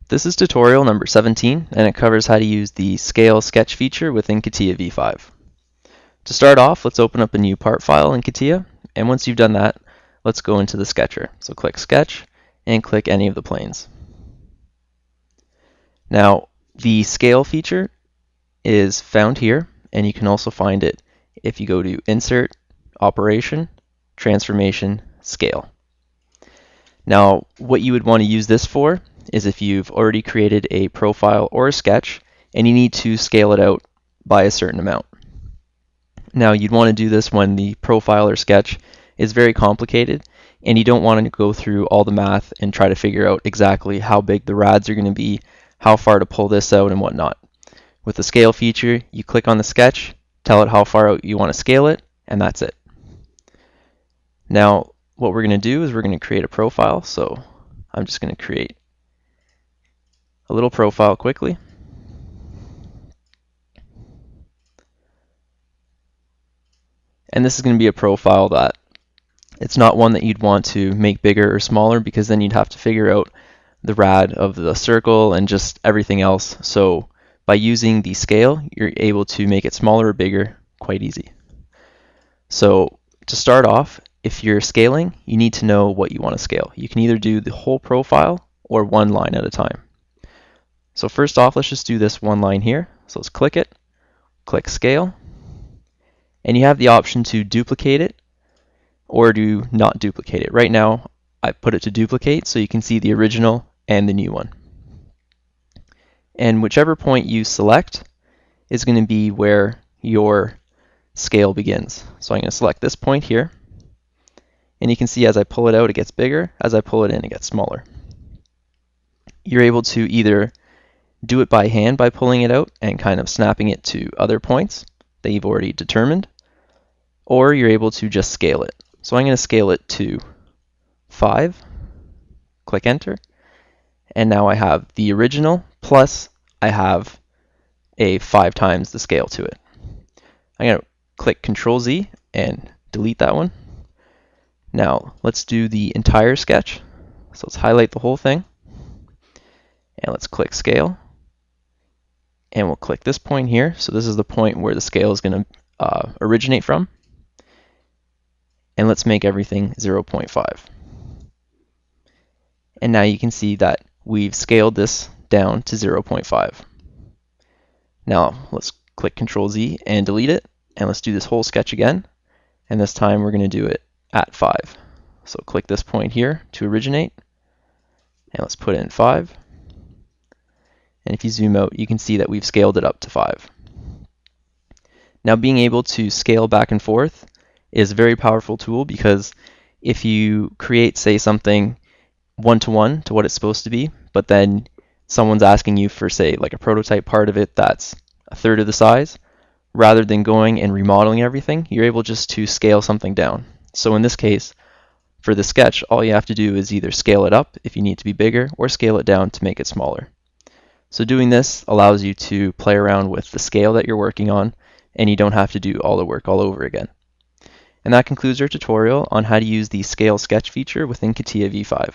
This is tutorial number 17, and it covers how to use the Scale Sketch feature within CATIA V5. To start off, let's open up a new part file in CATIA, and once you've done that, let's go into the Sketcher. So click Sketch, and click any of the planes. Now, the Scale feature is found here, and you can also find it if you go to Insert, Operation, Transformation, Scale. Now, what you would want to use this for is if you've already created a profile or a sketch and you need to scale it out by a certain amount. Now, you'd want to do this when the profile or sketch is very complicated and you don't want to go through all the math and try to figure out exactly how big the rads are going to be, how far to pull this out, and whatnot. With the scale feature, you click on the sketch, tell it how far out you want to scale it, and that's it. Now, what we're going to do is we're going to create a profile. So I'm just going to create a little profile quickly. And this is going to be a profile that it's not one that you'd want to make bigger or smaller, because then you'd have to figure out the rad of the circle and just everything else. So by using the scale, you're able to make it smaller or bigger quite easy. So to start off, if you're scaling, you need to know what you want to scale. You can either do the whole profile or one line at a time. So first off, let's just do this one line here. So let's click it, click Scale, and you have the option to duplicate it or do not duplicate it. Right now, I put it to duplicate so you can see the original and the new one. And whichever point you select is going to be where your scale begins. So I'm going to select this point here. And you can see as I pull it out, it gets bigger. As I pull it in, it gets smaller. You're able to either do it by hand by pulling it out and kind of snapping it to other points that you've already determined, or you're able to just scale it. So I'm going to scale it to 5, click Enter, and now I have the original plus I have a 5 times the scale to it. I'm going to click Control Z and delete that one. Now let's do the entire sketch. So let's highlight the whole thing and let's click Scale, and we'll click this point here. So this is the point where the scale is going to originate from, and let's make everything 0.5. And now you can see that we've scaled this down to 0.5. Now let's click Control Z and delete it, and let's do this whole sketch again, and this time we're going to do it at 5. So click this point here to originate, and let's put in 5. And if you zoom out, you can see that we've scaled it up to 5. Now, being able to scale back and forth is a very powerful tool, because if you create, say, something one-to-one to what it's supposed to be, but then someone's asking you for, say, like a prototype part of it that's a third of the size, rather than going and remodeling everything, you're able just to scale something down. So in this case, for the sketch, all you have to do is either scale it up if you need to be bigger, or scale it down to make it smaller. So doing this allows you to play around with the scale that you're working on, and you don't have to do all the work all over again. And that concludes our tutorial on how to use the Scale Sketch feature within CATIA V5.